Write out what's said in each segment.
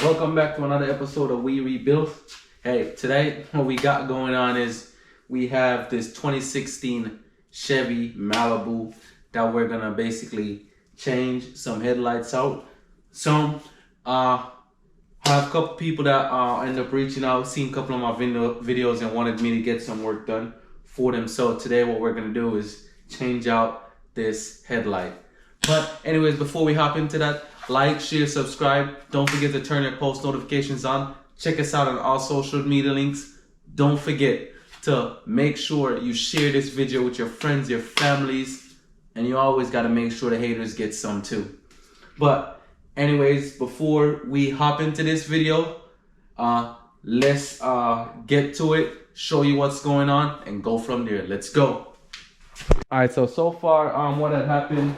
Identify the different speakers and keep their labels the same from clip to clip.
Speaker 1: Welcome back to another episode of We Rebuild. Hey, today what we got going on is we have this 2016 Chevy Malibu that we're gonna basically change some headlights out. So, have a couple people that end up reaching out, seen a couple of my videos and wanted me to get some work done for them. So today what we're gonna do is change out this headlight. But anyways, before we hop into that, like, share, subscribe. Don't forget to turn your post notifications on. Check us out on all social media links. Don't forget to make sure you share this video with your friends, your families, and you always got to make sure the haters get some too. But anyways, before we hop into this video, let's get to it, show you what's going on, and go from there. Let's go. All right, so far what had happened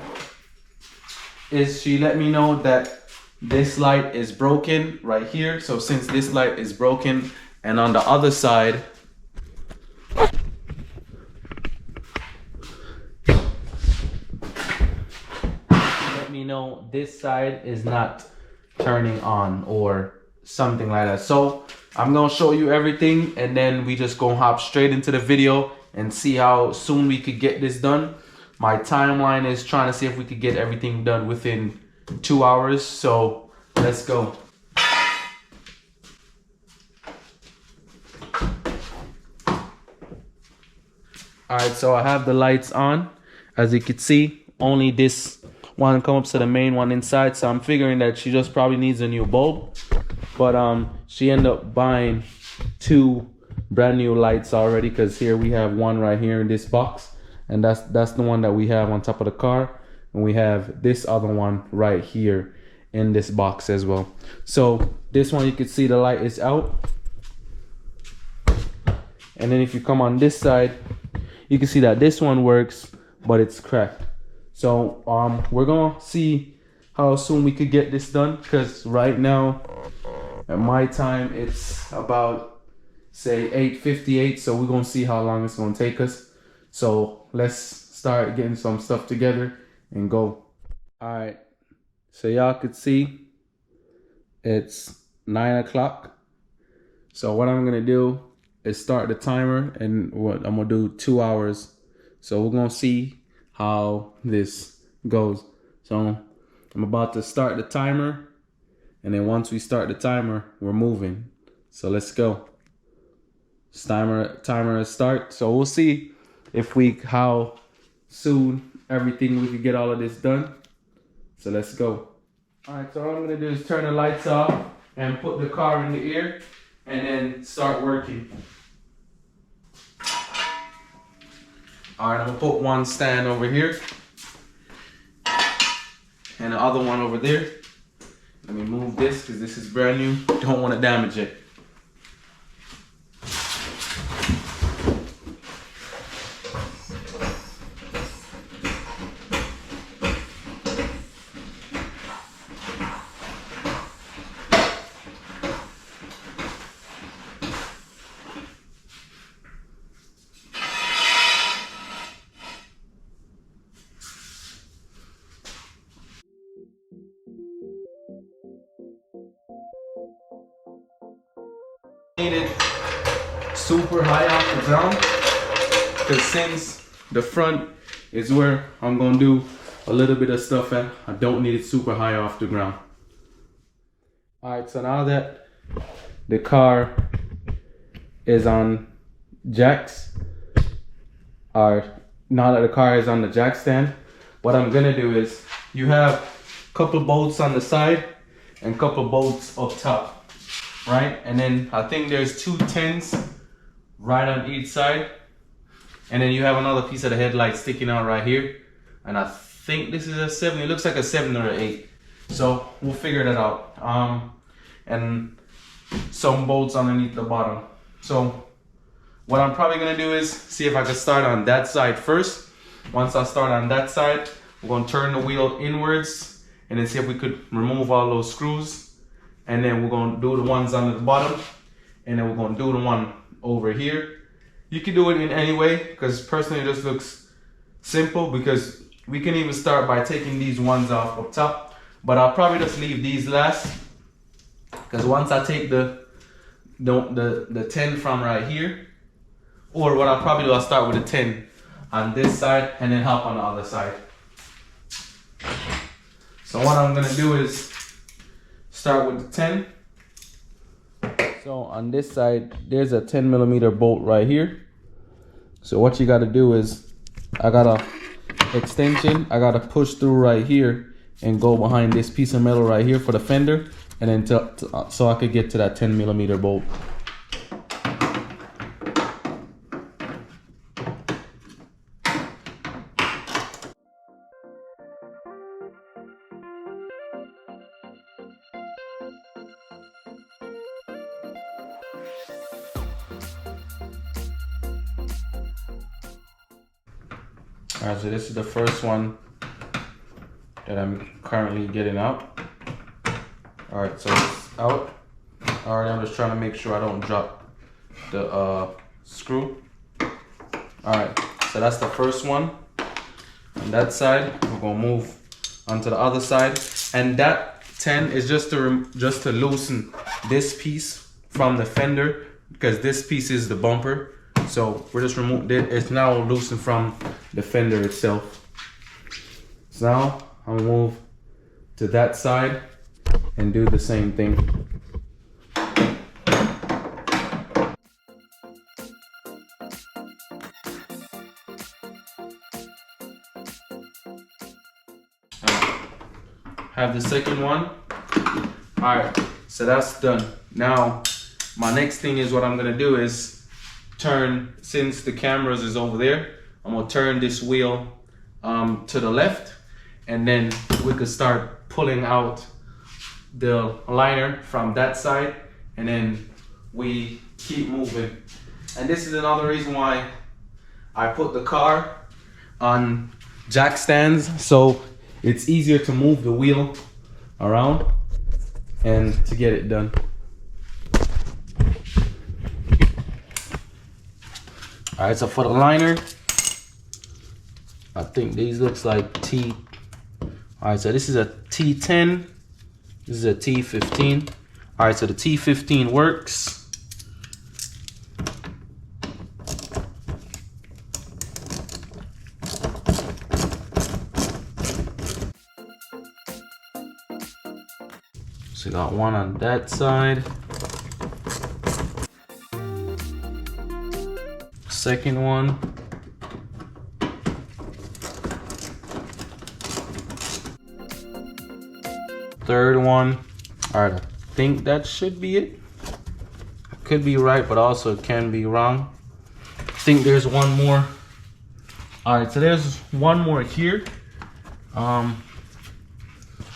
Speaker 1: is she let me know that this light is broken right here. So since this light is broken, and on the other side, let me know this side is not turning on or something like that. So I'm gonna show you everything, and then we just gonna hop straight into the video and see how soon we could get this done. My timeline is trying to see if we could get everything done within 2 hours. So let's go. All right, so I have the lights on. As you can see, only this one comes up to the main one inside. So I'm figuring that she just probably needs a new bulb. But she ended up buying 2 brand new lights already, because here we have one right here in this box. And that's the one that we have on top of the car, and we have this other one right here in this box as well. So this one, you can see the light is out, and then if you come on this side, you can see that this one works, but it's cracked. So we're gonna see how soon we could get this done, because right now at my time it's about say 8:58. So we're gonna see how long it's gonna take us. So let's start getting some stuff together and go. All right, so y'all could see it's 9 o'clock. So what I'm gonna do is start the timer, and what I'm gonna do 2 hours. So we're gonna see how this goes. So I'm about to start the timer, and then once we start the timer, we're moving. So let's go. Timer start. So we'll see how soon everything we can get all of this done. So let's go. All right, so what I'm gonna do is turn the lights off and put the car in the air, and then start working. All right, I'm gonna put one stand over here and the other one over there. Let me move this because this is brand new. Don't want to damage it. Need it super high off the ground, because since the front is where I'm gonna do a little bit of stuff at, I don't need it super high off the ground. All right, so now that the car is on jacks, or now that the car is on the jack stand, what I'm gonna do is, you have a couple bolts on the side and a couple bolts up top. Right, and then I think there's 2 10s right on each side, and then you have another piece of the headlight sticking out right here, and I think this is a 7. It looks like a 7 or an 8, so we'll figure that out. And some bolts underneath the bottom. So what I'm probably gonna do is see if I can start on that side first. Once I start on that side, we're gonna turn the wheel inwards and then see if we could remove all those screws. And then we're gonna do the ones on the bottom, and then we're gonna do the one over here. You can do it in any way, because personally it just looks simple, because we can even start by taking these ones off up top, but I'll probably just leave these last Because once I take the 10 from right here, or what I'll probably do, I'll start with the 10 on this side and then hop on the other side. So what I'm gonna do is start with the 10. So on this side, there's a 10mm bolt right here. So what you gotta do is, I got a extension, I gotta push through right here and go behind this piece of metal right here for the fender, and then so I could get to that 10mm bolt. Alright, so this is the first one that I'm currently getting out. Alright, so it's out. Alright, I'm just trying to make sure I don't drop the screw. Alright, so that's the first one. On that side, we're gonna move onto the other side. And that 10 is just to loosen this piece from the fender, because this piece is the bumper. So we're just removing it. It's now loosened from the fender itself. So now I'll move to that side and do the same thing. Have the second one. All right, so that's done. Now my next thing is, what I'm gonna do is turn, since the cameras is over there, I'm gonna turn this wheel to the left, and then we could start pulling out the liner from that side, and then we keep moving. And this is another reason why I put the car on jack stands, so it's easier to move the wheel around and to get it done. All right, so for the liner, I think these looks like T. All right, so this is a T10. This is a T15. All right, so the T15 works. So got one on that side. Second one. Third one. All right, I think that should be it. I could be right, but also it can be wrong. I think there's one more. All right, so there's one more here.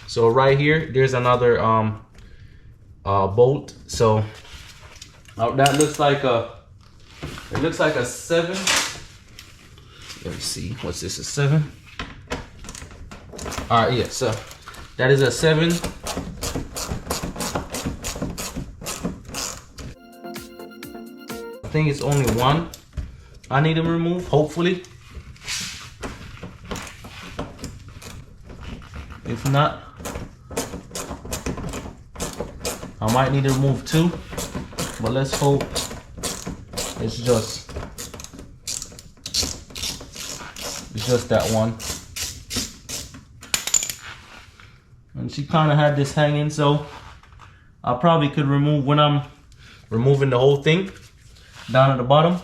Speaker 1: So right here, there's another bolt. So that looks like it looks like a 7. Let me see, what's this, a 7? All right, yeah, so that is a 7. I think it's only one I need to remove, hopefully. If not, I might need to remove 2, but let's hope it's just that one. And she kind of had this hanging, so I probably could remove, when I'm removing the whole thing down at the bottom,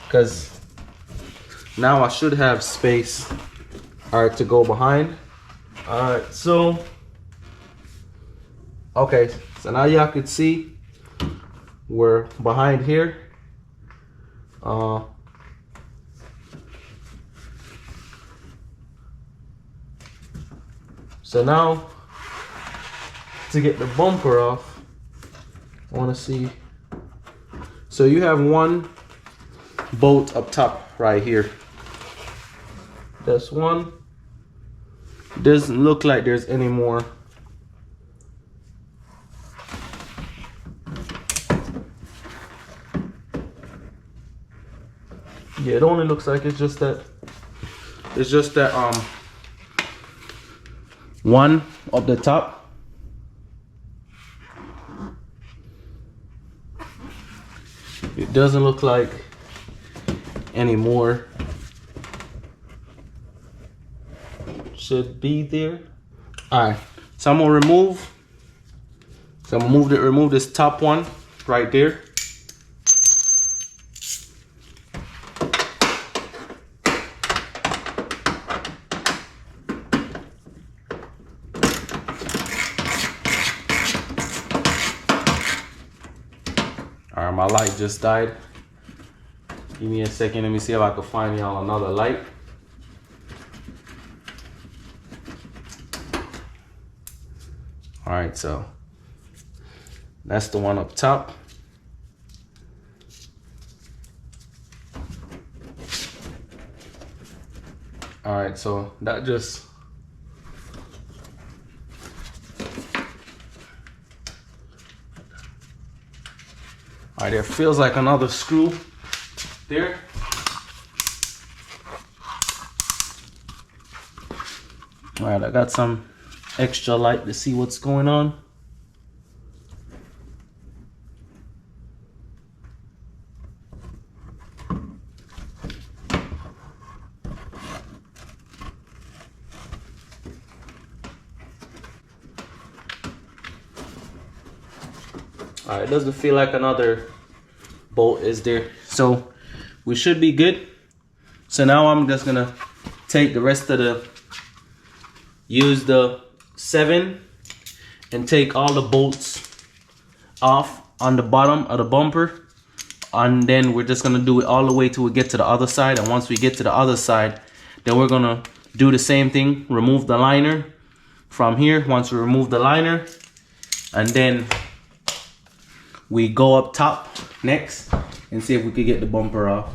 Speaker 1: because now I should have space, all right, to go behind. All right, so okay, so now y'all could see we're behind here. So now to get the bumper off, I want to see. So you have one bolt up top right here. That's one. Doesn't look like there's any more. Yeah, it only looks like it's just that one up the top. It doesn't look like any more should be there. All right, so I'm gonna remove this top one right there. All right, my light just died. Give me a second, let me see if I can find y'all another light. All right, so that's the one up top. All right, so that just, all right, there feels like another screw there. All right, I got some extra light to see what's going on. All right, it doesn't feel like another bolt is there, so we should be good. So now I'm just gonna take the rest of use the 7 and take all the bolts off on the bottom of the bumper, and then we're just gonna do it all the way till we get to the other side. And once we get to the other side, then we're gonna do the same thing, remove the liner from here. Once we remove the liner, and then we go up top next and see if we could get the bumper off.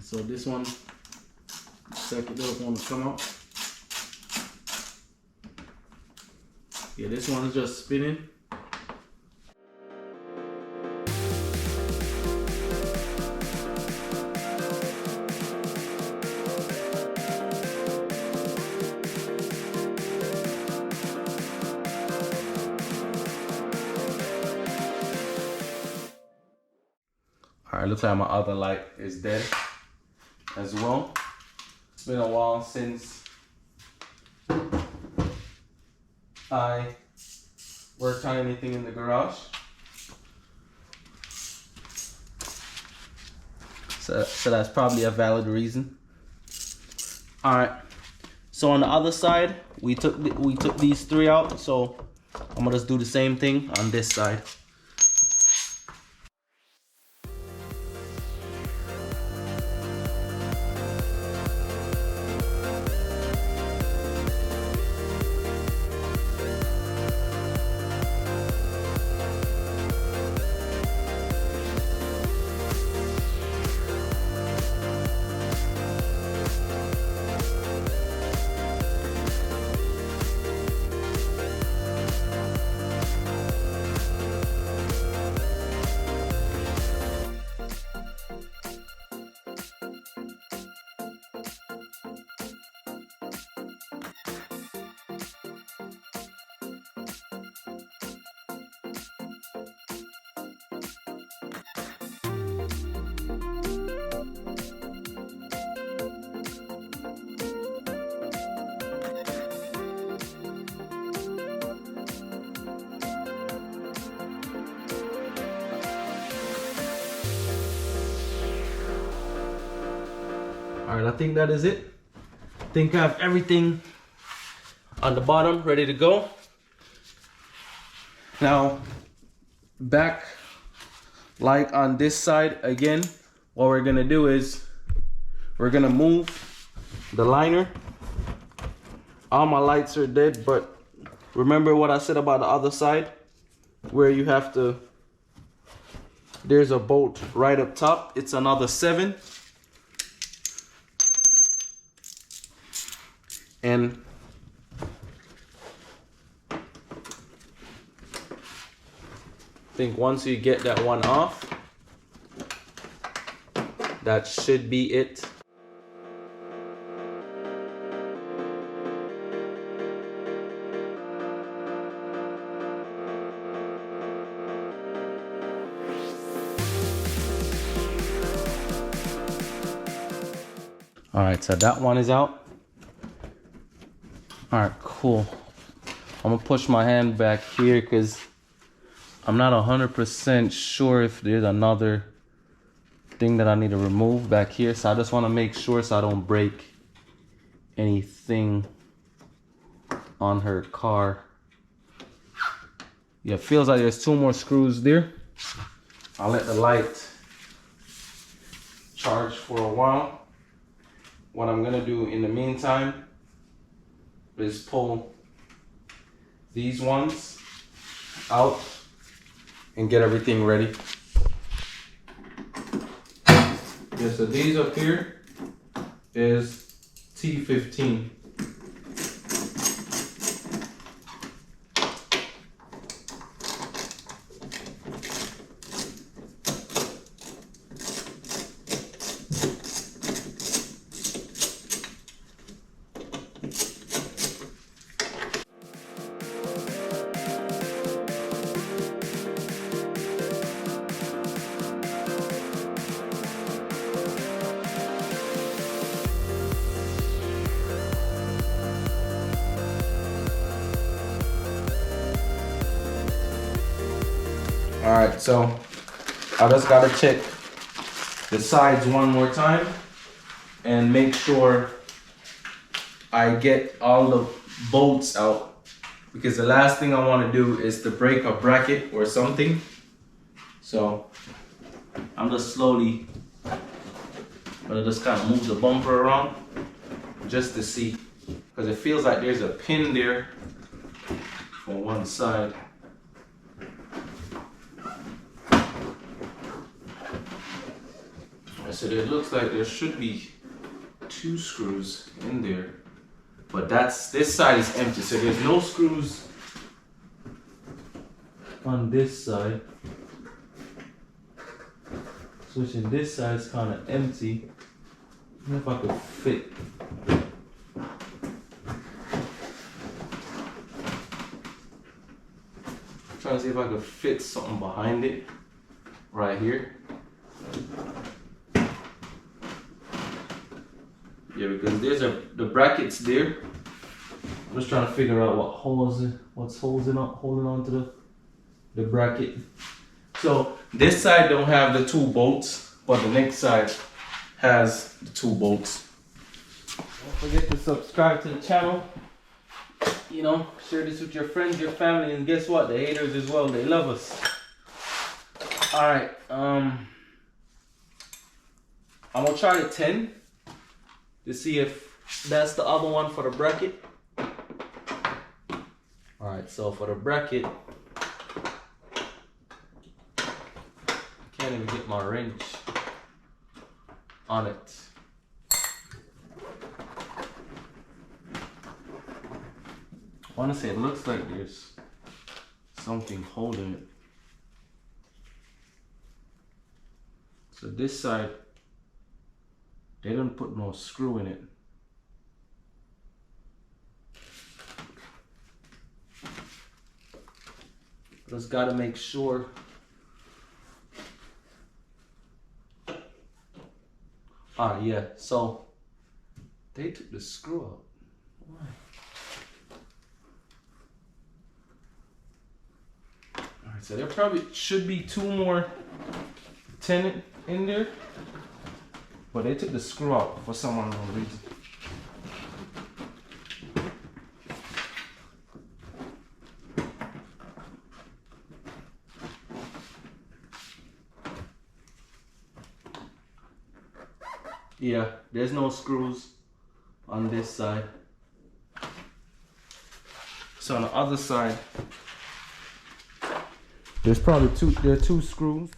Speaker 1: So this one, second doesn't want to come out. Yeah, this one is just spinning. All right, looks like my other light is dead as well. It's been a while since I worked on anything in the garage. So that's probably a valid reason. All right, so on the other side, we took these 3 out, so I'm gonna just do the same thing on this side. All right, I think that is it. I think I have everything on the bottom ready to go. Now, back like on this side again, what we're gonna do is we're gonna move the liner. All my lights are dead, but remember what I said about the other side where you have to, there's a bolt right up top. It's another 7. And I think once you get that one off, that should be it. All right, so that one is out. All right, cool. I'm gonna push my hand back here because I'm not 100% sure if there's another thing that I need to remove back here. So I just want to make sure so I don't break anything on her car. Yeah, it feels like there's 2 more screws there. I'll let the light charge for a while. What I'm gonna do in the meantime is pull these ones out and get everything ready. Yeah, so these up here is T15. All right, so I just gotta check the sides one more time and make sure I get all the bolts out, because the last thing I want to do is to break a bracket or something. So I'm just slowly gonna just kind of move the bumper around just to see, because it feels like there's a pin there on one side. So it looks like there should be 2 screws in there, but this side is empty, so there's no screws on this side. Switching this side is kind of empty. I don't know if I could fit. I'm trying to see if I could fit something behind it right here. Yeah, because there's the brackets there. I'm just trying to figure out what's holding on to the bracket. So this side don't have the 2 bolts, but the next side has the 2 bolts. Don't forget to subscribe to the channel. You know, share this with your friends, your family, and guess what? The haters as well, they love us. All right, I'm gonna try the 10 to see if that's the other one for the bracket. All right, so for the bracket, I can't even get my wrench on it. I want to say it looks like there's something holding it. So this side, they didn't put no screw in it. Just gotta make sure. Yeah, so they took the screw out. Why? Alright, so there probably should be 2 more tenon in there, but they took the screw out for some unknown reason. Yeah, there's no screws on this side. So on the other side, there are two screws.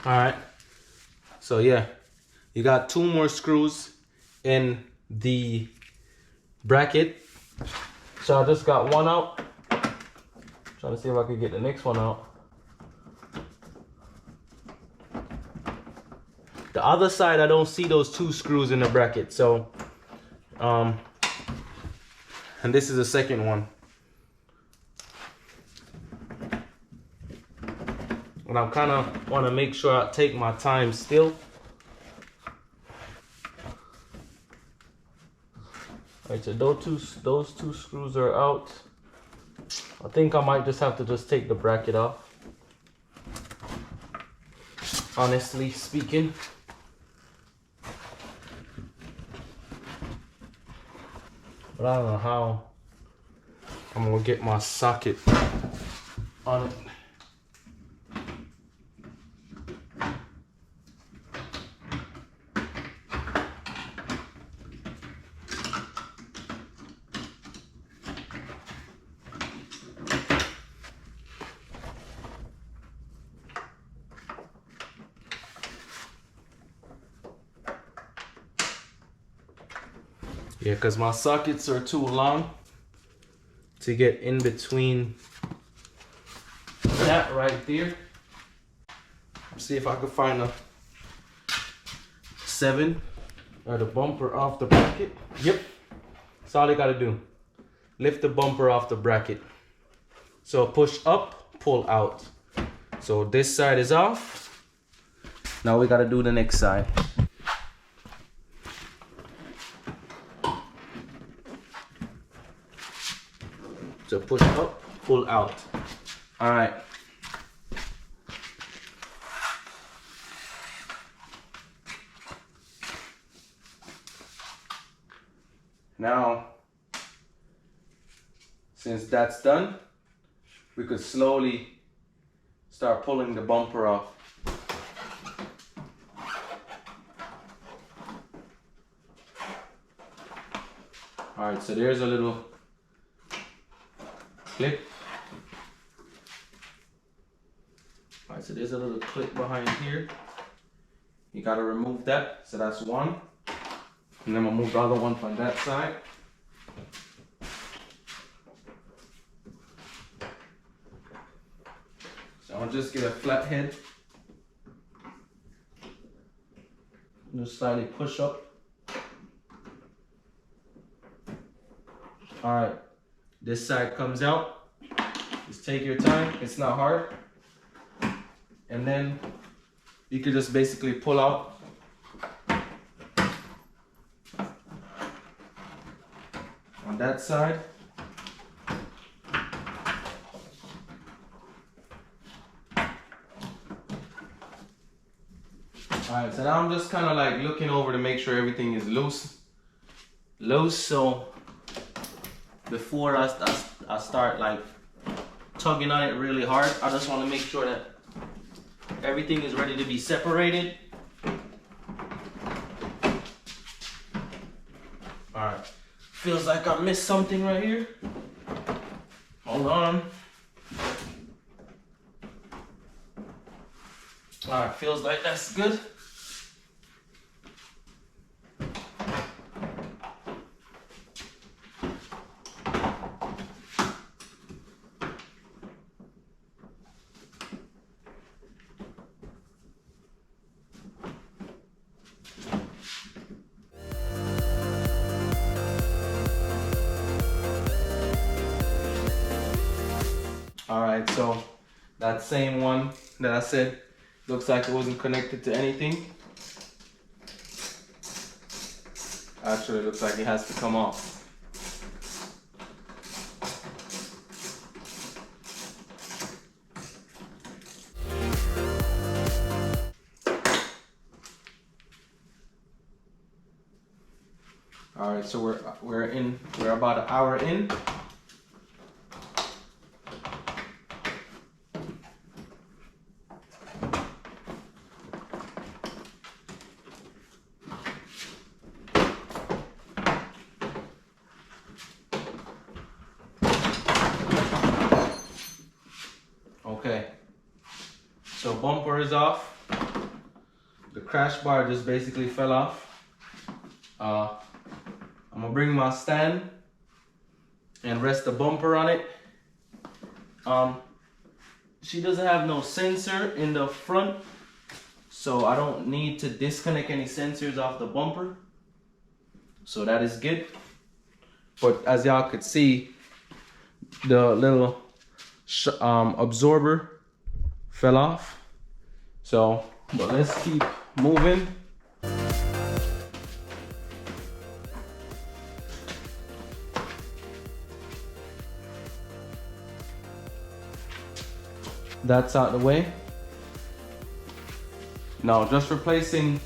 Speaker 1: All right, so yeah, you got two more screws in the bracket. So I just got one out. Trying to see if I could get the next one out. The other side, I don't see those two screws in the bracket. So, and this is the second one. And I kind of want to make sure I take my time still. All right, so those two screws are out. I think I might just have to just take the bracket off. Honestly speaking. But I don't know how I'm gonna get my socket on it. Yeah, because my sockets are too long to get in between that right there. Let's see if I can find a 7 or the bumper off the bracket. Yep, that's all you gotta do. Lift the bumper off the bracket. So push up, pull out. So this side is off. Now we gotta do the next side. So push up, pull out. All right. Now, since that's done, we could slowly start pulling the bumper off. All right, so there's a little clip. All right, so there's a little clip behind here. You gotta remove that, so that's one. And then we'll move the other one from that side. So I'll just get a flat head. Just slightly push up. All right, this side comes out. Just take your time, it's not hard. And then you can just basically pull out. On that side. Alright, so now I'm just kind of like looking over to make sure everything is loose. So before I start like tugging on it really hard, I just want to make sure that everything is ready to be separated. Alright, feels like I missed something right here. Hold on. Alright, feels like that's good. All right, so that same one that I said looks like it wasn't connected to anything. Actually, it looks like it has to come off. All right, so we're about an hour in. Okay, so bumper is off. The crash bar just basically fell off. I'm gonna bring my stand and rest the bumper on it. She doesn't have no sensor in the front, so I don't need to disconnect any sensors off the bumper. So that is good. But as y'all could see, the little absorber fell off. So, but let's keep moving. That's out the way. Now just replacing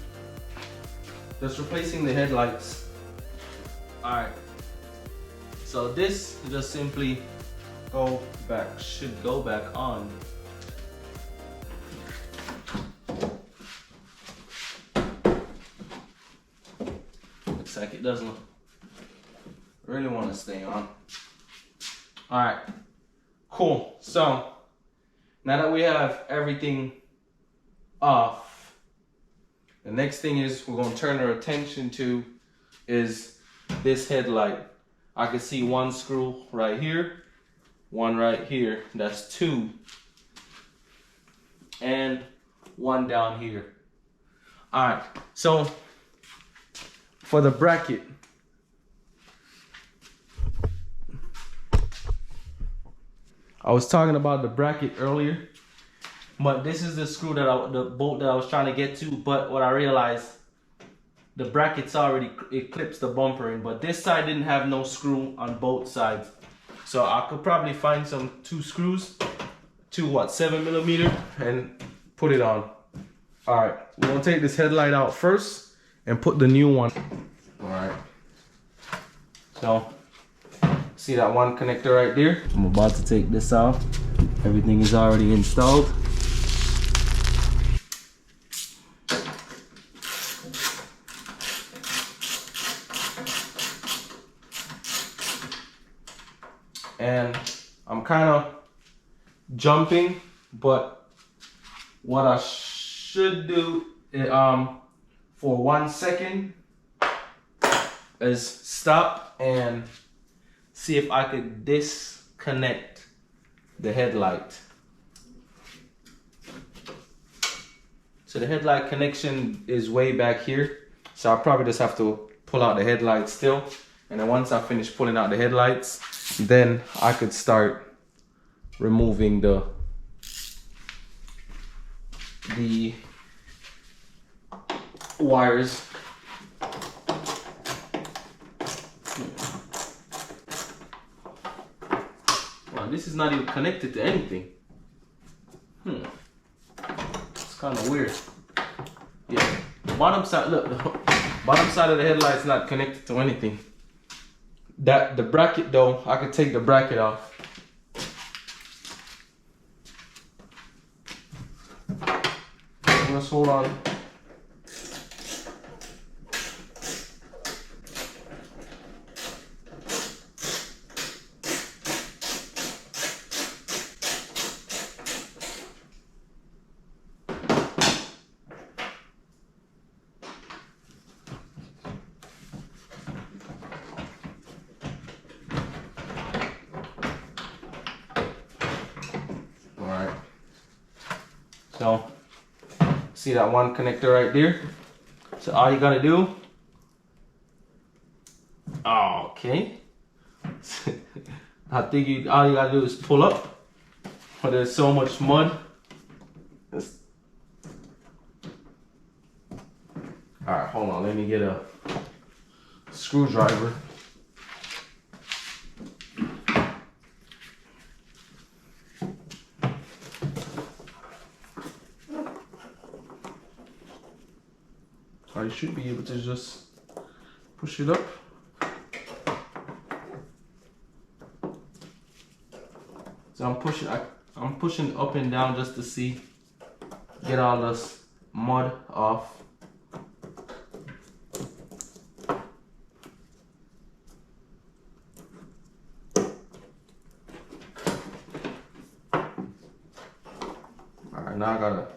Speaker 1: the headlights. All right, so this just simply should go back on. Looks like it doesn't really want to stay on. All right, cool. So now that we have everything off, the next thing is we're gonna turn our attention to is this headlight. I can see one screw right here, one right here, that's two, and one down here. All right, so for the bracket, I was talking about the bracket earlier, but this is the screw the bolt that I was trying to get to. But what I realized, the bracket's already, it clips the bumper in, but this side didn't have no screw on both sides. So I could probably find two screws, 7mm, and put it on. All right, we're gonna take this headlight out first and put the new one. All right, so see that one connector right there? I'm about to take this off. Everything is already installed. And I'm kind of jumping, but what I should do is, for 1 second is stop and see if I could disconnect the headlight. So the headlight connection is way back here. So I'll probably just have to pull out the headlights still. And then once I finish pulling out the headlights, then I could start removing the wires. Wow, this is not even connected to anything. It's kind of weird. Yeah, the bottom side, look, the bottom side of the headlight's not connected to anything. The bracket though, I could take the bracket off. Let's hold on. So, see that one connector right there? So all you gotta do, okay. I think all you gotta do is pull up but there's so much mud. Alright, hold on, let me get a screwdriver. I should be able to just push it up. So I'm pushing up and down just to see, get all this mud off. Alright, now I gotta.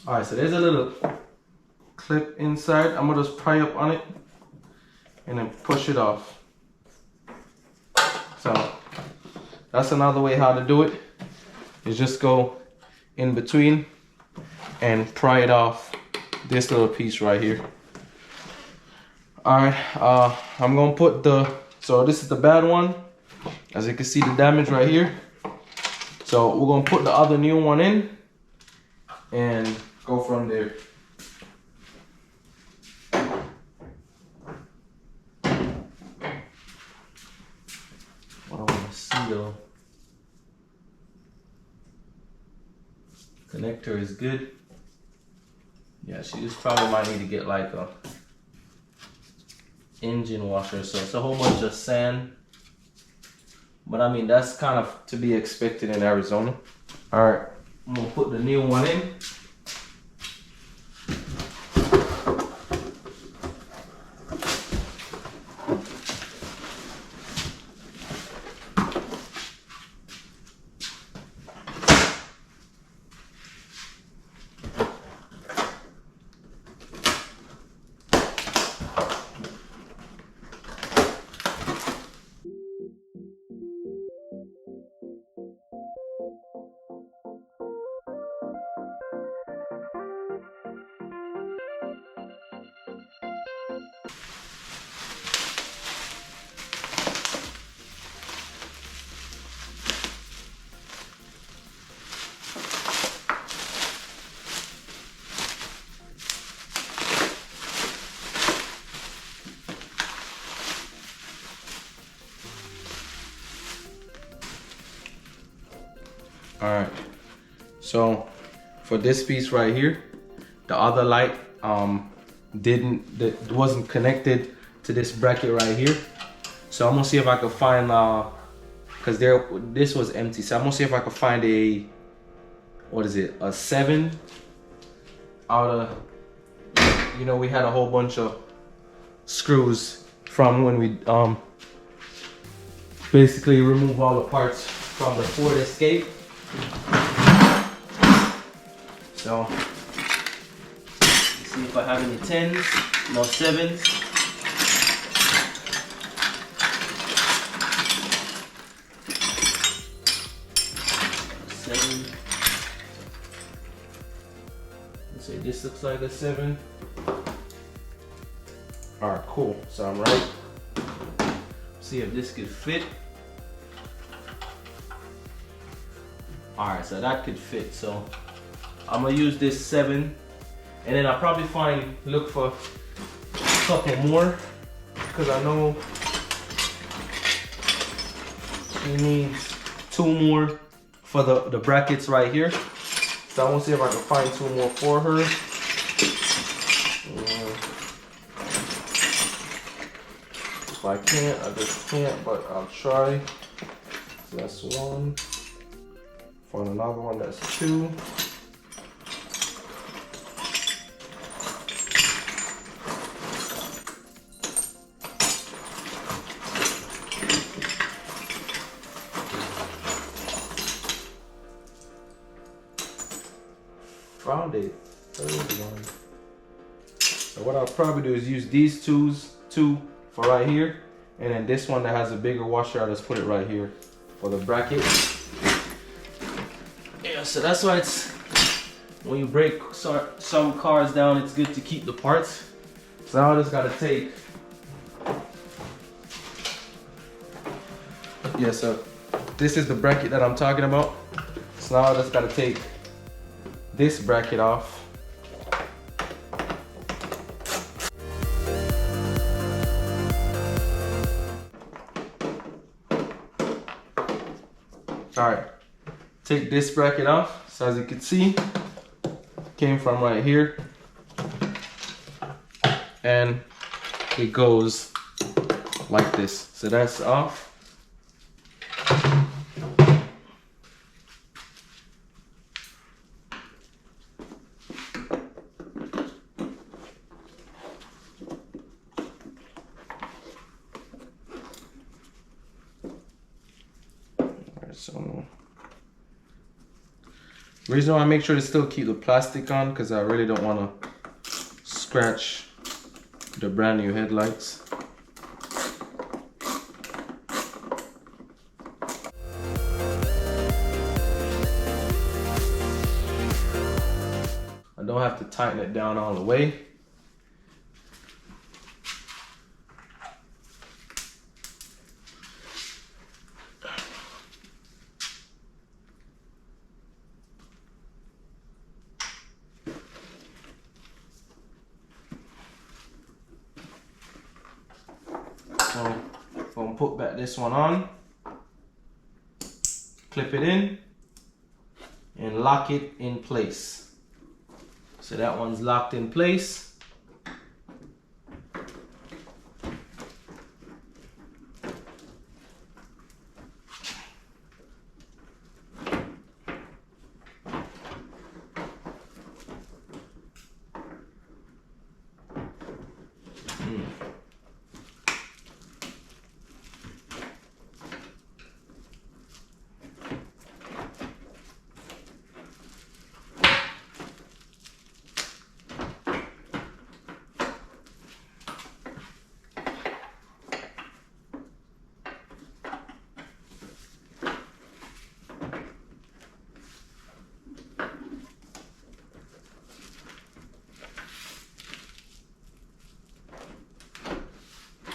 Speaker 1: Alright, so there's a little clip inside. I'm gonna just pry up on it and then push it off. So that's another way how to do it, is just go in between and pry it off this little piece right here. Alright, I'm gonna put so this is the bad one. As you can see, the damage right here. So we're gonna put the other new one in and go from there. What I want to see though, connector is good. Yeah, she just probably might need to get like a engine washer. So it's a whole bunch of sand, but I mean that's kind of to be expected in Arizona. All right, I'm gonna put the new one in. All right, so for this piece right here, the other light wasn't connected to this bracket right here. So I'm gonna see if I can find because this was empty. So I'm gonna see if I can find a, what is it, a 7 out of, you know, we had a whole bunch of screws from when we basically remove all the parts from the Ford Escape. So let's see if I have any 10s, no 7s. Let's say this looks like a 7. All right, cool. So I'm right. See if this could fit. All right, so that could fit. So I'm gonna use this 7, and then I'll probably look for a couple more, because I know she needs 2 more for the brackets right here. So I'm gonna see if I can find 2 more for her. If I can't, I just can't, but I'll try. So that's 1. Find another one, that's 2. Found a 3rd one. So what I'll probably do is use these two for right here, and then this one that has a bigger washer, I'll just put it right here for the bracket. Yeah, so that's why it's, when you break some cars down, it's good to keep the parts. So now I just gotta take, yeah, so this is the bracket that I'm talking about. So now I just gotta take this bracket off. All right, take this bracket off. So as you can see, came from right here, and it goes like this. So that's off. So the reason why I make sure to still keep the plastic on, because I really don't want to scratch the brand new headlights. I don't have to tighten it down all the way. So I'm gonna put back this one on, clip it in, and lock it in place. So that one's locked in place.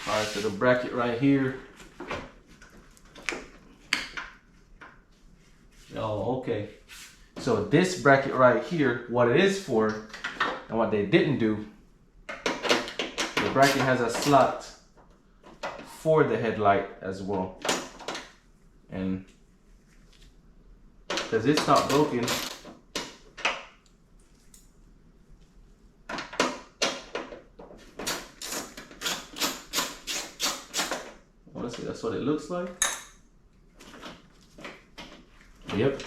Speaker 1: Alright, so the bracket right here. Oh, okay. So this bracket right here, what it is for, and what they didn't do, the bracket has a slot for the headlight as well. And because it's not broken, honestly, that's what it looks like. Yep.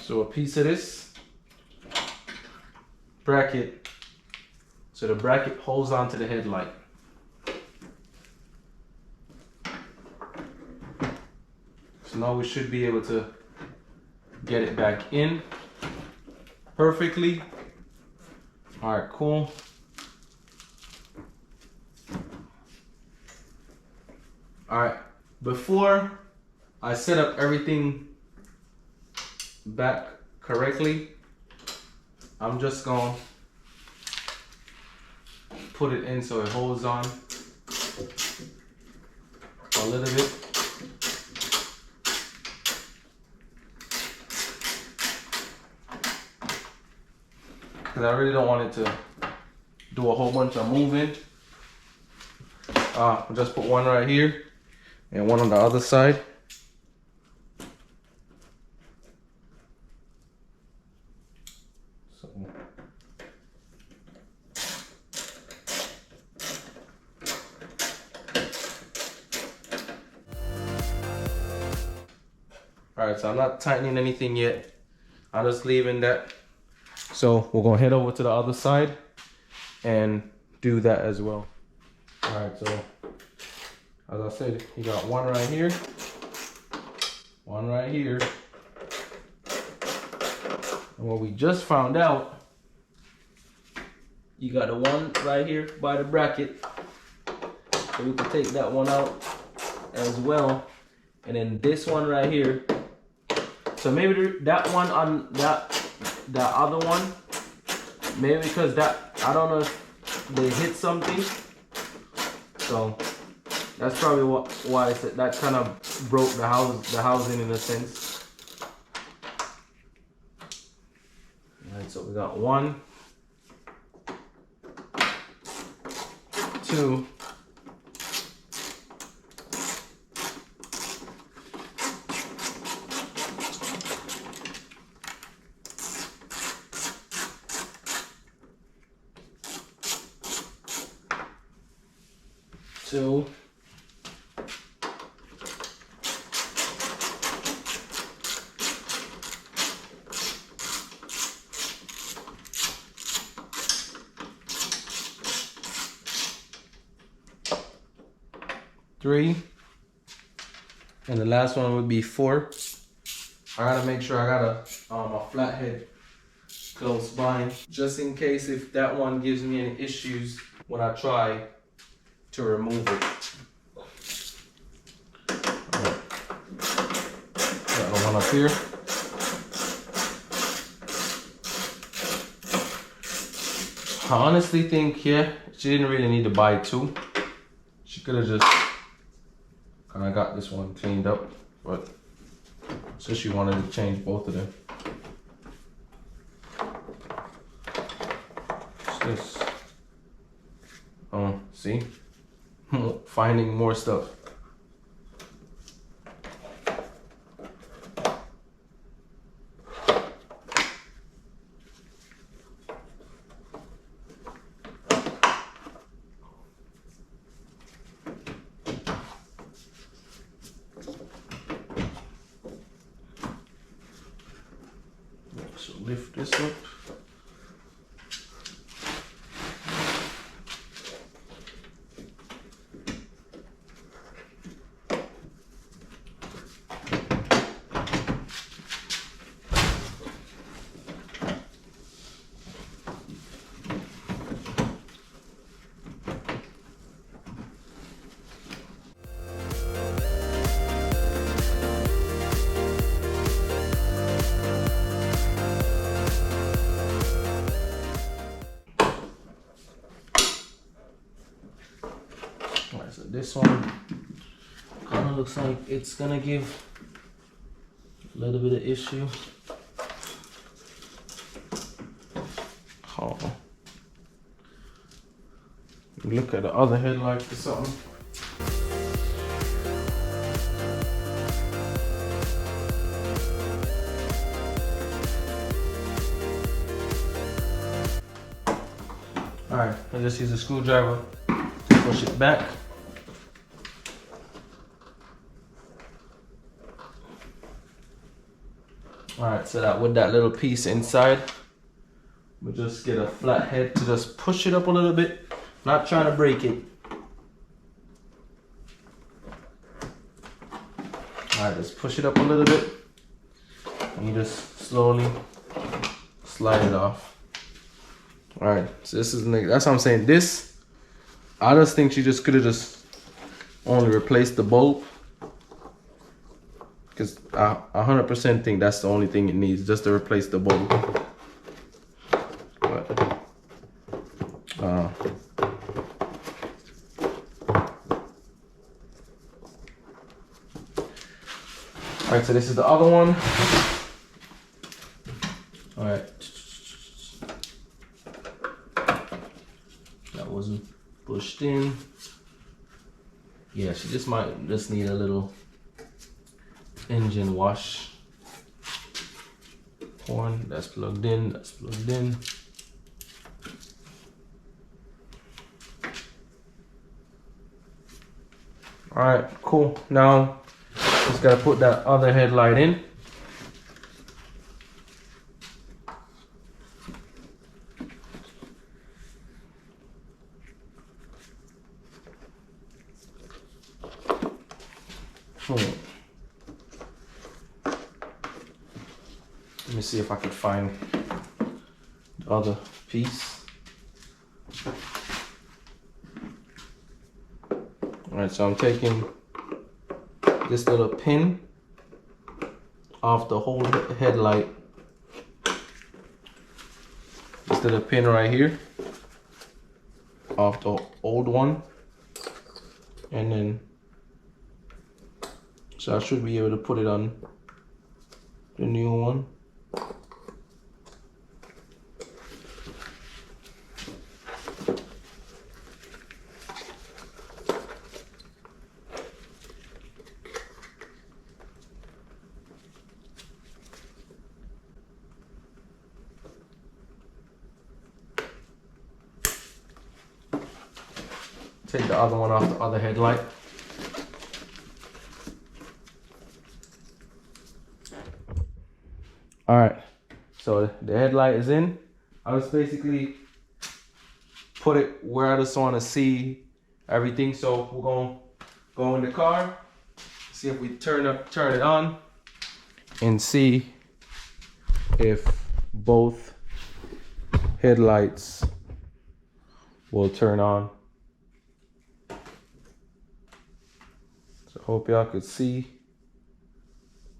Speaker 1: So a piece of this bracket, so the bracket holds onto the headlight. So now we should be able to get it back in perfectly. All right, cool. All right, before I set up everything back correctly, I'm just gonna put it in so it holds on a little bit. Because I really don't want it to do a whole bunch of moving. I'll just put one right here and one on the other side. So. Alright, so I'm not tightening anything yet. I'm just leaving that. So we're gonna head over to the other side and do that as well. All right, so as I said, you got one right here, one right here. And what we just found out, you got the one right here by the bracket. So we can take that one out as well. And then this one right here. So maybe that one on that other one, maybe because that, I don't know if they hit something. So that's probably why that kind of broke the housing in a sense. Alright, so we got 1, 2, 2, 3, and the last one would be 4. I gotta make sure I got a flathead close by, just in case if that one gives me any issues when I try to remove it. Right. Got the one up here. I honestly think, yeah, she didn't really need to buy 2. She could have just kind of got this one cleaned up, but so she wanted to change both of them. What's this? Oh, see? Finding more stuff. So lift this up. Alright, so this one kind of looks like it's gonna give a little bit of issue. Oh. Look at the other headlight or something. Alright, I just use a screwdriver to push it back. Alright, so that with that little piece inside, we just get a flat head to just push it up a little bit, not trying to break it. Alright, just push it up a little bit, and you just slowly slide it off. Alright, so this is that's what I'm saying. This, I just think she just could have just only replaced the bulb. Because I 100% think that's the only thing it needs, just to replace the bulb. But, alright, so this is the other one. Alright. That wasn't pushed in. Yeah, she just might just need a little engine wash. Horn, that's plugged in, that's plugged in. Alright, cool. Now, just gotta put that other headlight in. Let me see if I could find the other piece. Alright, so I'm taking this little pin off the whole headlight. this little pin right here off the old one, and then so I should be able to put it on the new one. Take the other one off the other headlight. All right, so the headlight is in. I just basically put it where I just want to see everything. So we're gonna go in the car, see if we turn it on, and see if both headlights will turn on. So hope y'all could see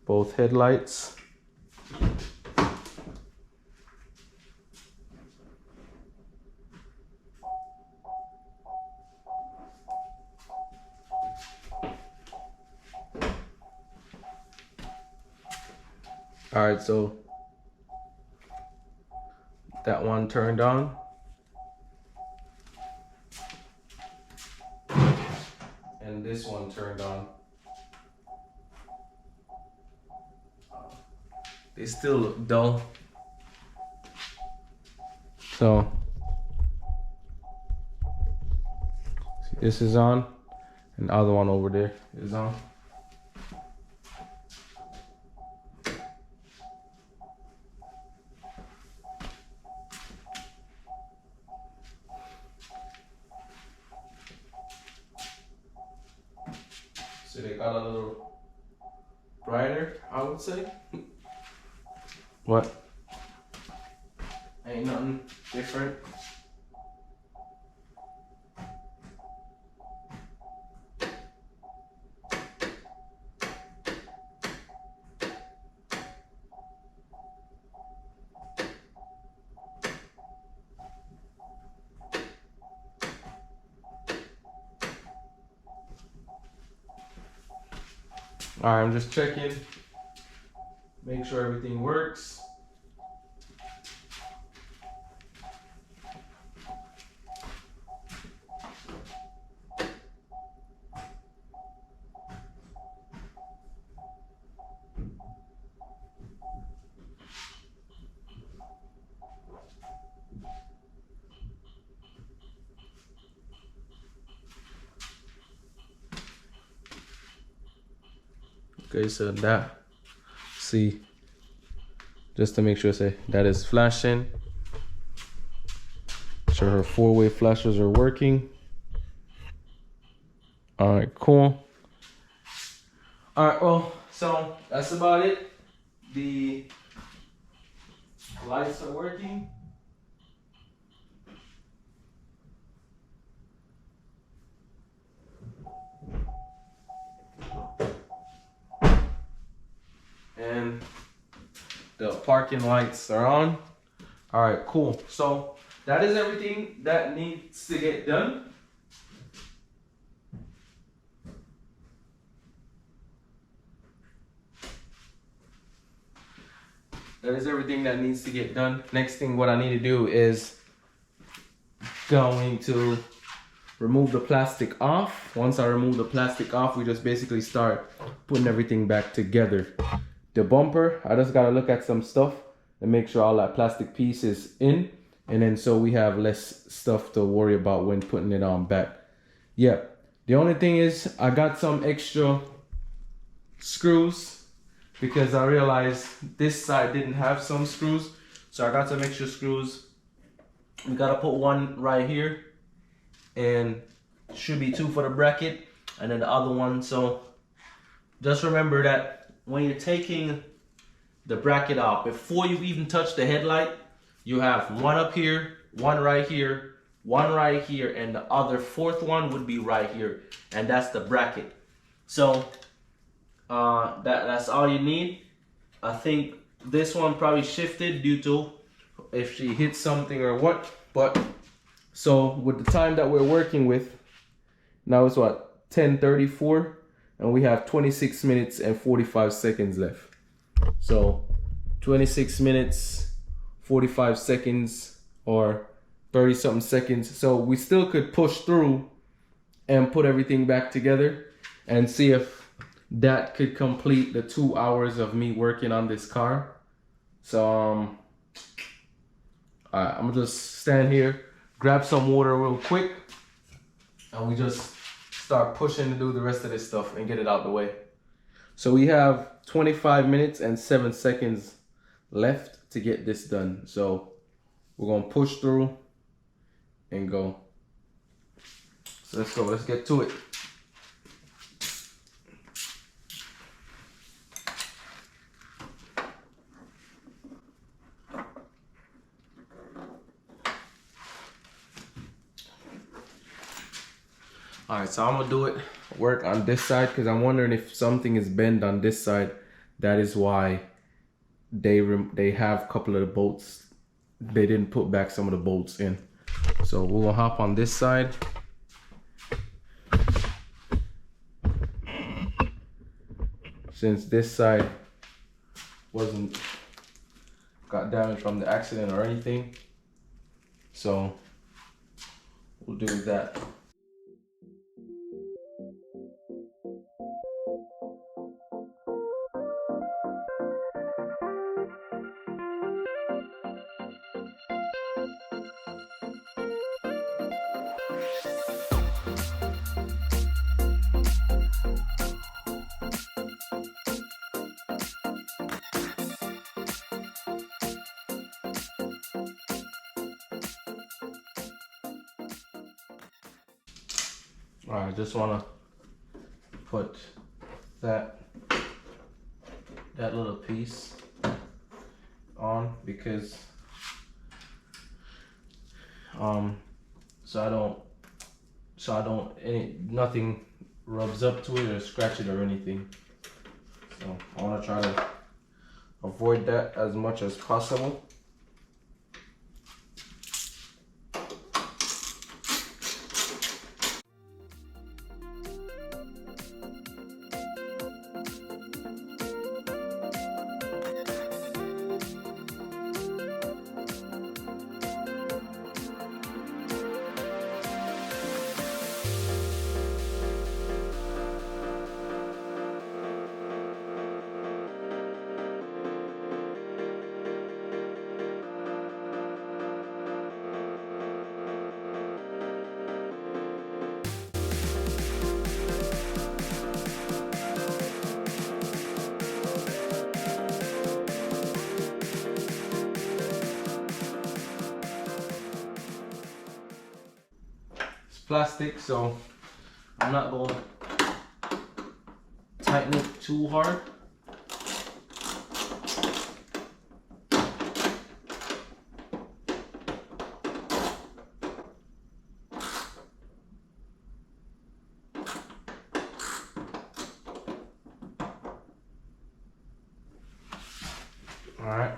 Speaker 1: both headlights. All right, so that one turned on. And this one turned on. They still look dull. So, see, this is on, and the other one over there is on. So they got a little brighter, I would say. What? Ain't nothing different. All right, I'm just checking, make sure everything works. Okay, so that, see, just to make sure, say that is flashing. Sure her four-way flashers are working. All right, cool. All right, well, so that's about it. The lights are working. And the parking lights are on. All right, cool. So that is everything that needs to get done. That is everything that needs to get done. Next thing what I need to do is going to remove the plastic off. Once I remove the plastic off, we just basically start putting everything back together. The bumper, I just gotta look at some stuff and make sure all that plastic piece is in, and then so we have less stuff to worry about when putting it on back. Yeah, the only thing is I got some extra screws because I realized this side didn't have some screws, so I got some extra screws. We gotta put one right here, and should be two for the bracket, and then the other one. So just remember that when you're taking the bracket off, before you even touch the headlight, you have one up here, one right here, one right here, and the other fourth one would be right here, and that's the bracket. So that's all you need. I think this one probably shifted due to if she hits something or what. But so with the time that we're working with, now it's what, 10:34, and we have 26 minutes and 45 seconds left. So 26 minutes 45 seconds or 30 something seconds. So we still could push through and put everything back together and see if that could complete the 2 hours of me working on this car. So I'm gonna just stand here, grab some water real quick, and we just start pushing to do the rest of this stuff and get it out the way. So we have 25 minutes and 7 seconds left to get this done. So we're gonna push through and go. So let's go, let's get to it. All right, so I'm gonna do it, work on this side, because I'm wondering if something is bent on this side. That is why they have a couple of the bolts. They didn't put back some of the bolts in. So we're gonna hop on this side. Since this side got damaged from the accident or anything. So we'll do that. All right, I just want to put that little piece on because nothing rubs up to it or scratch it or anything. So I want to try to avoid that as much as possible. Plastic, so I'm not going to tighten it too hard. All right.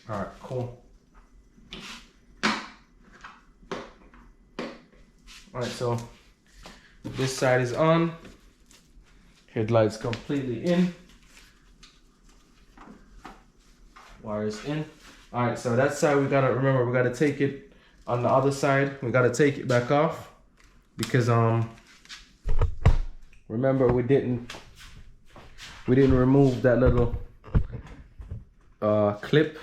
Speaker 1: All right, cool. All right, so this side is on. Headlights completely in. Wires in. All right, so that side we gotta remember, we gotta take it on the other side. We gotta take it back off because remember we didn't remove that little clip.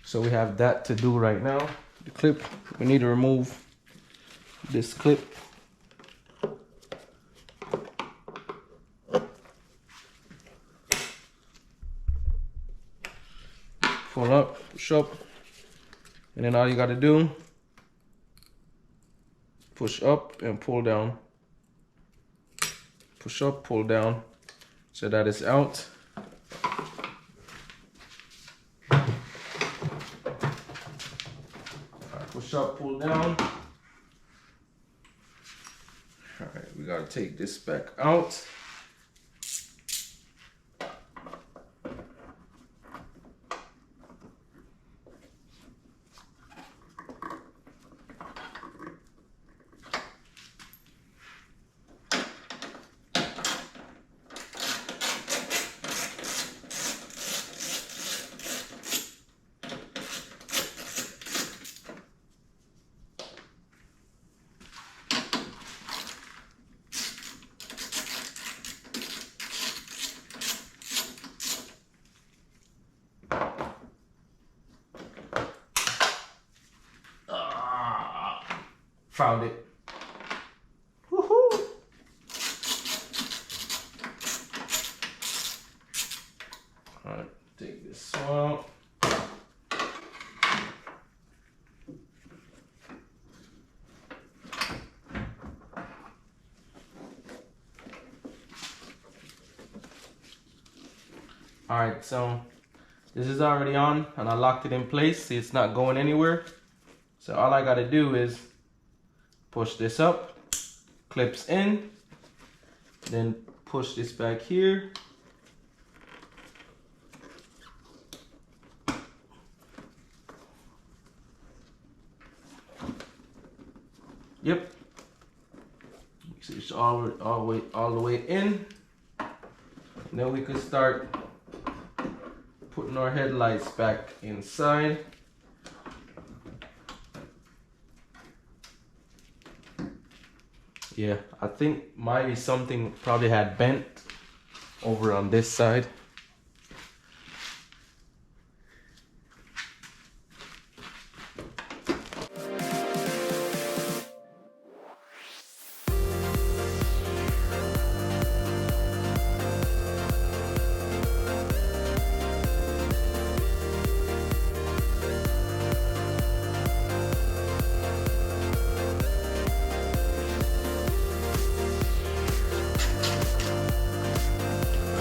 Speaker 1: So we have that to do right now. The clip, we need to remove this clip. Pull up, push up, and then all you gotta do, push up and pull down. Push up, pull down, so that is out. Alright, push up, pull down. Alright, we gotta take this back out. Found it. Woohoo! Alright, take this one out. Alright, so this is already on and I locked it in place. See, it's not going anywhere. So all I gotta do is push this up, clips in, then push this back here. Yep. So it's all the way in. And then we could start putting our headlights back inside. Yeah, I think maybe something probably had bent over on this side.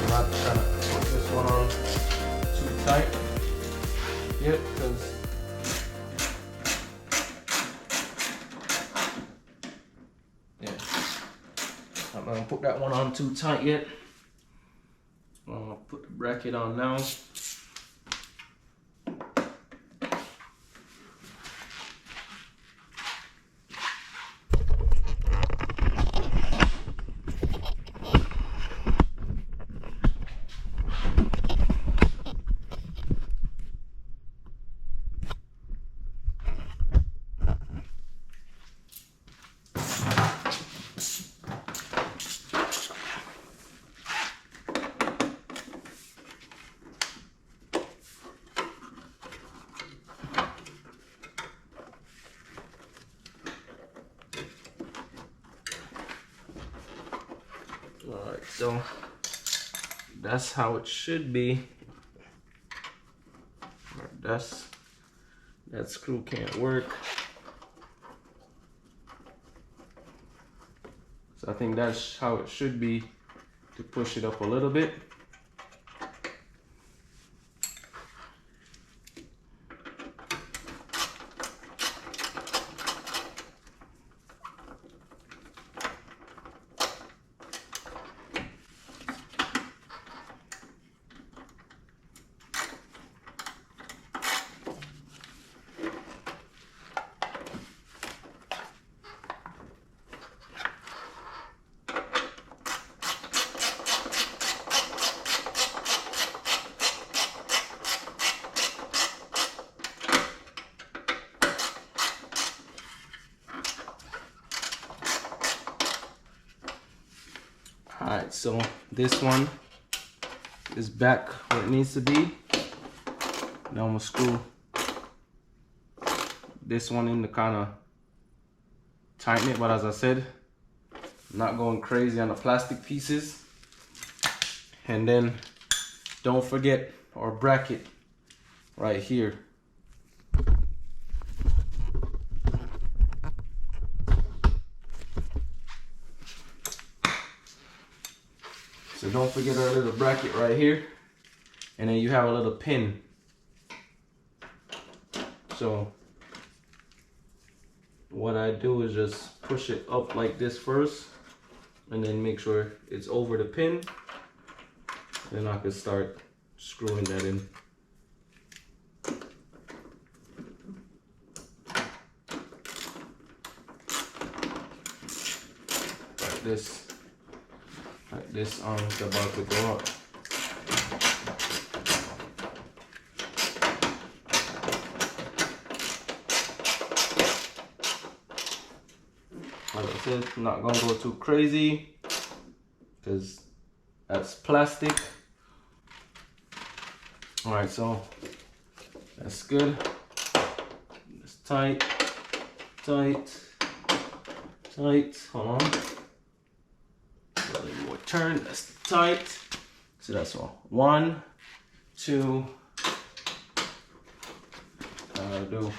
Speaker 1: Not trying to put this one on too tight yet, because yeah, I'm not gonna put that one on too tight yet. I'm gonna put the bracket on now. Alright, so that's how it should be. That screw can't work. So I think that's how it should be to push it up a little bit. Alright, so this one is back where it needs to be. Now I'm gonna screw this one in to kind of tighten it, but as I said, I'm not going crazy on the plastic pieces. And then don't forget our bracket right here. So don't forget our little bracket right here. and then you have a little pin. So what I do is just push it up like this first, and then make sure it's over the pin. Then I can start screwing that in. Like this arm's about to go up. Like I said, I'm not gonna go too crazy because that's plastic. All right, so that's good. It's tight, tight, tight. Hold on. A little more turn. That's tight. So that's all. 1, 2. I gotta do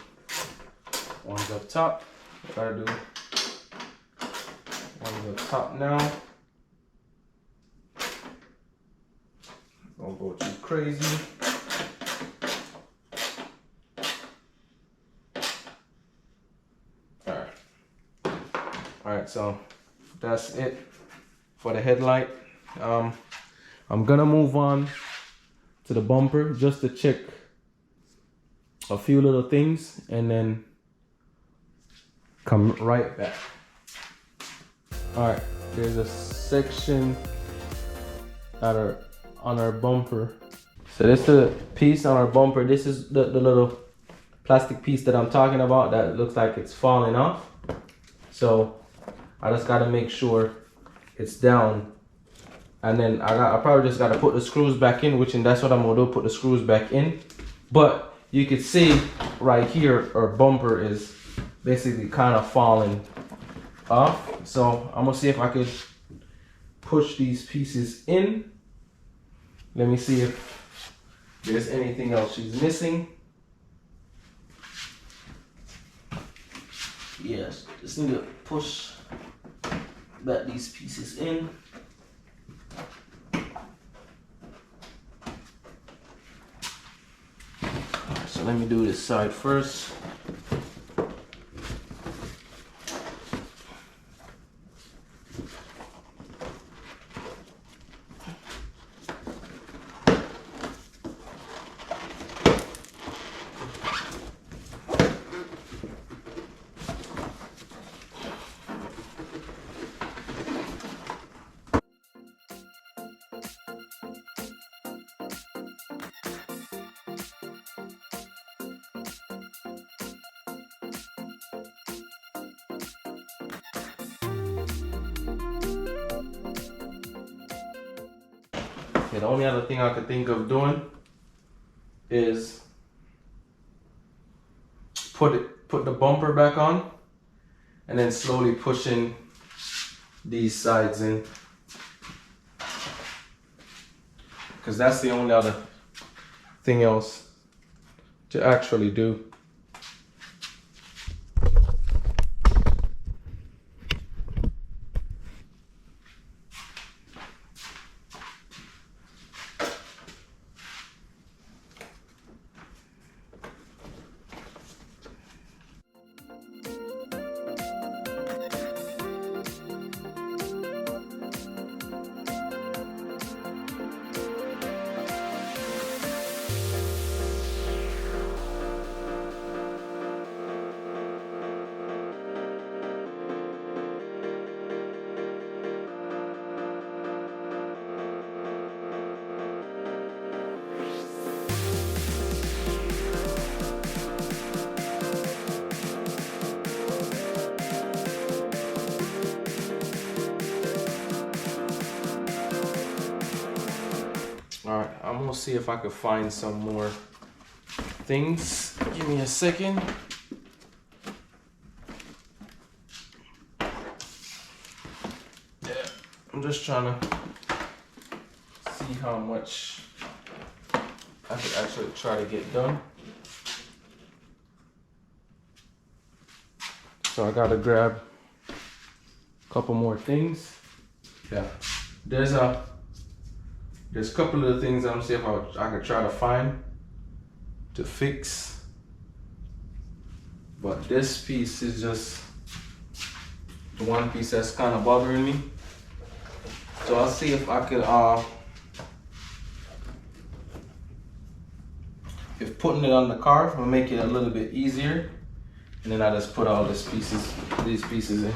Speaker 1: one's up top. I gotta do one's up top now. Don't go too crazy. Alright, so that's it for the headlight. I'm gonna move on to the bumper just to check a few little things and then come right back. Alright, there's a section on our bumper. So this is the piece on our bumper. This is the little plastic piece that I'm talking about that looks like it's falling off. So I just gotta make sure it's down, and then I probably just gotta put the screws back in, and that's what I'm gonna do, put the screws back in. But you can see right here our bumper is basically kind of falling off. So I'm gonna see if I could push these pieces in. Let me see if there's anything else she's missing. Yes, just need to push back these pieces in. Alright, so let me do this side first. Okay, the only other thing I could think of doing is put the bumper back on and then slowly pushing these sides in, because that's the only other thing else to actually do. Alright, I'm gonna see if I can find some more things. Give me a second. Yeah, I'm just trying to see how much I could actually try to get done. So I gotta grab a couple more things. Yeah, there's there's a couple of the things I'm gonna see if I could try to find to fix. But this piece is just the one piece that's kind of bothering me. So I'll see if I could, if putting it on the car will make it a little bit easier. And then I just put all these pieces in.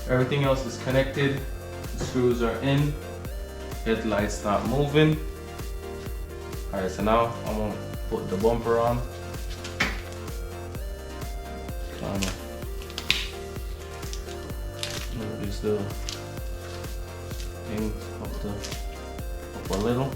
Speaker 1: Everything else is connected. The screws are in. Headlights not moving. Alright, so now I'm gonna put the bumper on. So I'm gonna move this little thing up a little.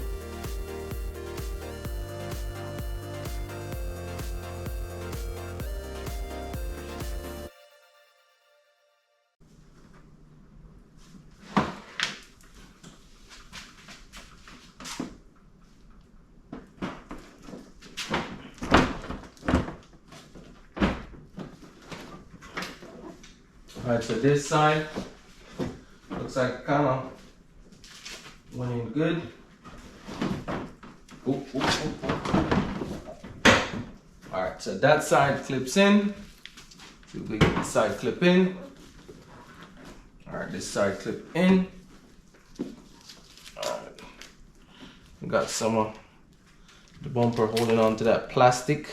Speaker 1: Alright, so this side looks like it kind of went in good. Alright, so that side clips in. See if we get this side clip in. Alright, this side clip in. Alright, we got some of the bumper holding on to that plastic.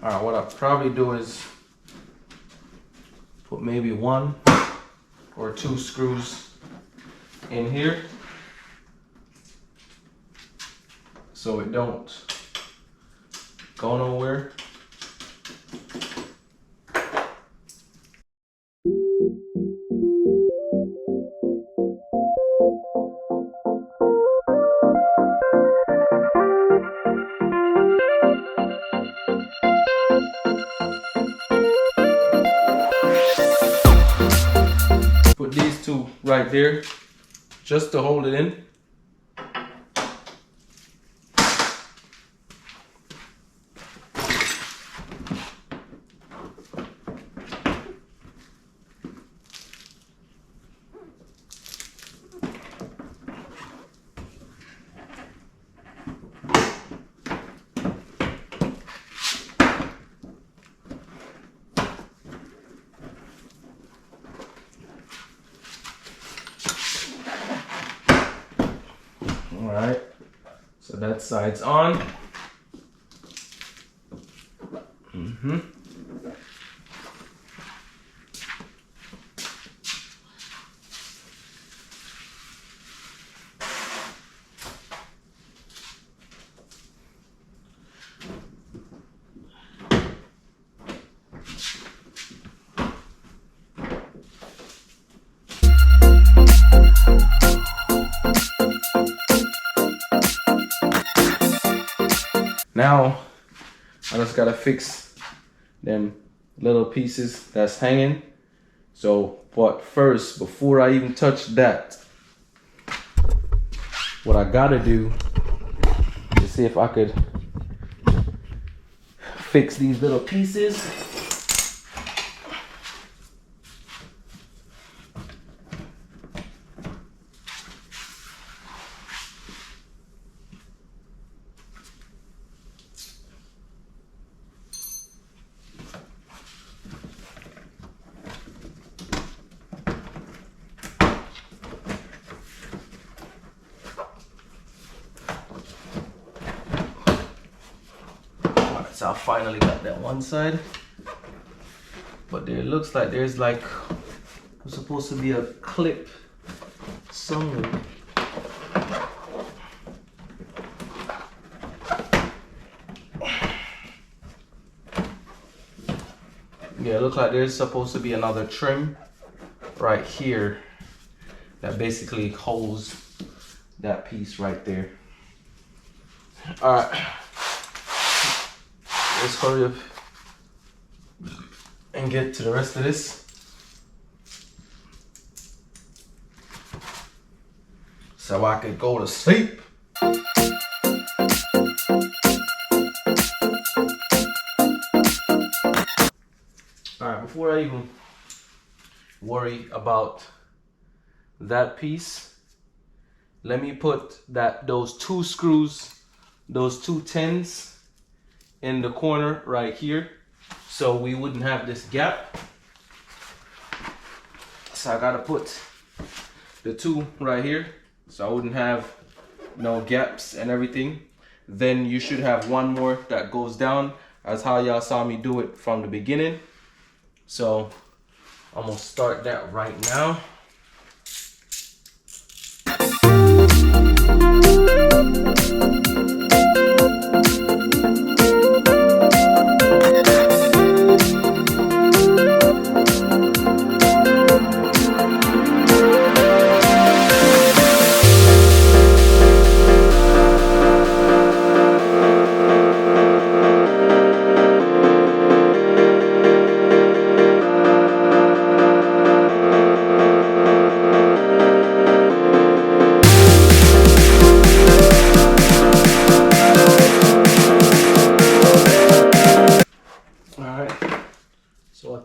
Speaker 1: Alright, what I'll probably do is put maybe 1 or 2 screws in here so it don't go nowhere. These two right there just to hold it in. Alright, so that side's on. Now, I just gotta fix them little pieces that's hanging. So, but first, before I even touch that, what I gotta do is see if I could fix these little pieces. So I finally got that one side. but there looks like there's like supposed to be a clip somewhere. Yeah, it looks like there's supposed to be another trim right here that basically holds that piece right there. All right, let's hurry up and get to the rest of this. So I could go to sleep. Alright, before I even worry about that piece, let me put those two screws, those 2 10s in the corner right here, so we wouldn't have this gap. So I gotta put the 2 right here, so I wouldn't have no gaps and everything. Then you should have one more that goes down, as how y'all saw me do it from the beginning. So I'm gonna start that right now.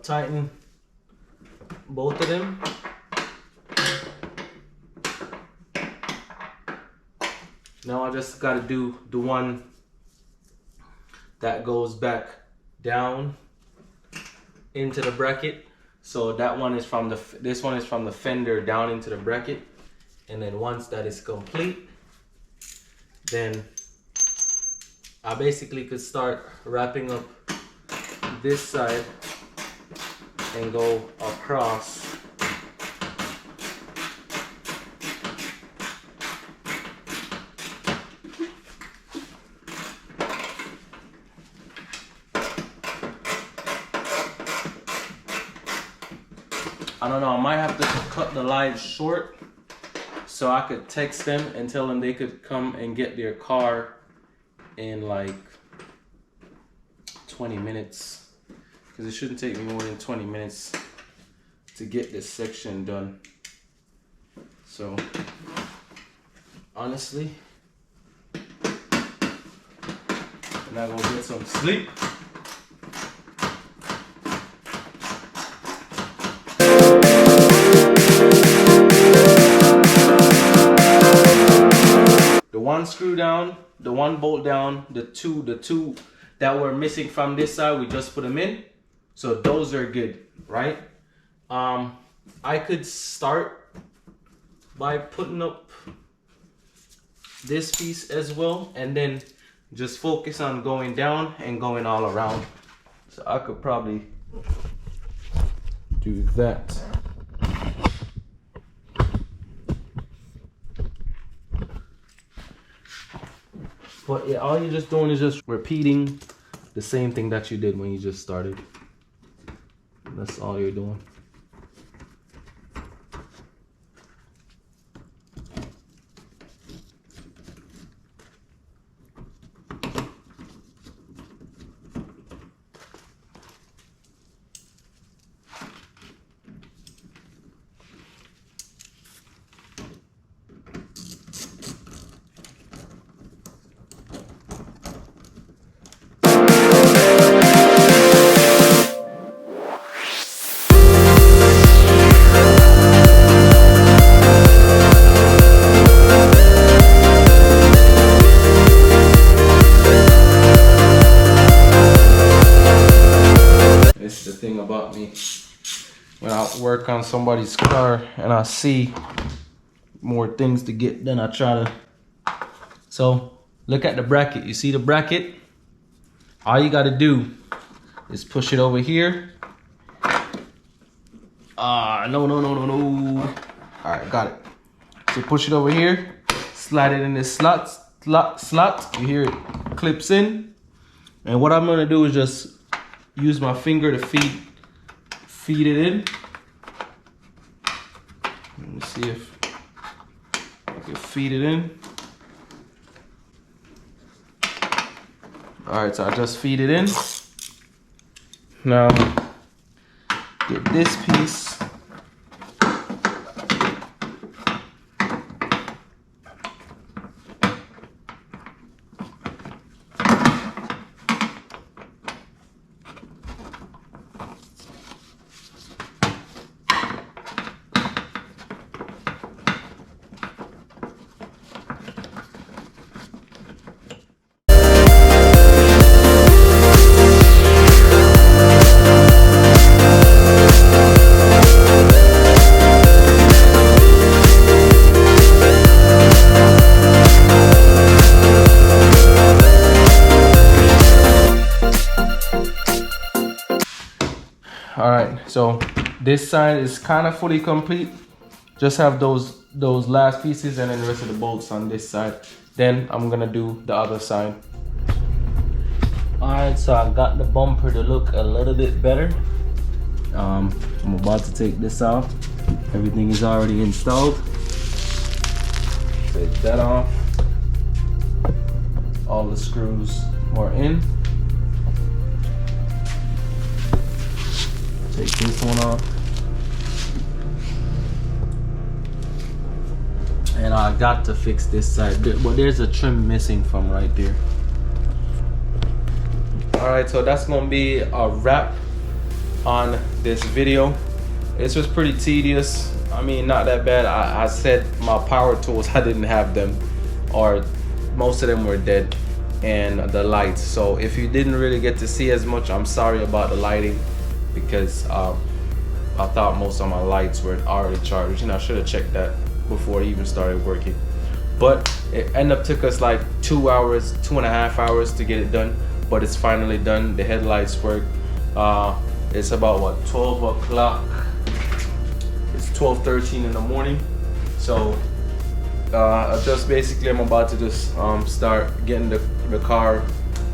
Speaker 1: Tighten both of them. Now I just got to do the one that goes back down into the bracket. So that one is from this one is from the fender down into the bracket. And then once that is complete, then I basically could start wrapping up this side and go across. I don't know, I might have to cut the live short so I could text them and tell them they could come and get their car in like 20 minutes. Because it shouldn't take me more than 20 minutes to get this section done. So, honestly, I'm not gonna get some sleep. The one screw down, the one bolt down, the two that were missing from this side, we just put them in. So those are good, right? I could start by putting up this piece as well, and then just focus on going down and going all around. So I could probably do that. But yeah, all you're just doing is just repeating the same thing that you did when you just started. That's all you're doing. When I work on somebody's car and I see more things to get done, I try to. So look at the bracket. You see the bracket? All you got to do is push it over here No. All right, got it. So push it over here, slide it in this slot. You hear it clips in. And what I'm gonna do is just use my finger to feed it in. Let me see if I can feed it in. All right, so I just feed it in. Now, get this piece. All right, so this side is kind of fully complete. Just have those last pieces and then the rest of the bolts on this side. Then I'm gonna do the other side. All right, so I got the bumper to look a little bit better. I'm about to take this off. Everything is already installed. Take that off. All the screws are in. Take this one off. And I got to fix this side, but there's a trim missing from right there. All right, so that's gonna be a wrap on this video. This was pretty tedious. I mean, not that bad. I said my power tools, I didn't have them, or most of them were dead, and the lights. So if you didn't really get to see as much, I'm sorry about the lighting, because I thought most of my lights were already charged, and I should have checked that before it even started working. But it ended up took us like 2 hours, 2.5 hours to get it done, but it's finally done. The headlights work. It's about what, 12 o'clock. It's 12:13 in the morning. So just basically I'm about to just start getting the car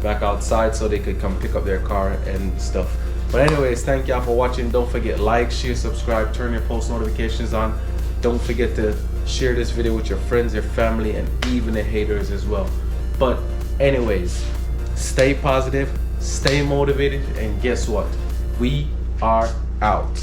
Speaker 1: back outside so they could come pick up their car and stuff. But anyways, thank y'all for watching. Don't forget, like, share, subscribe, turn your post notifications on. Don't forget to share this video with your friends, your family, and even the haters as well. But anyways, stay positive, stay motivated, and guess what? We are out.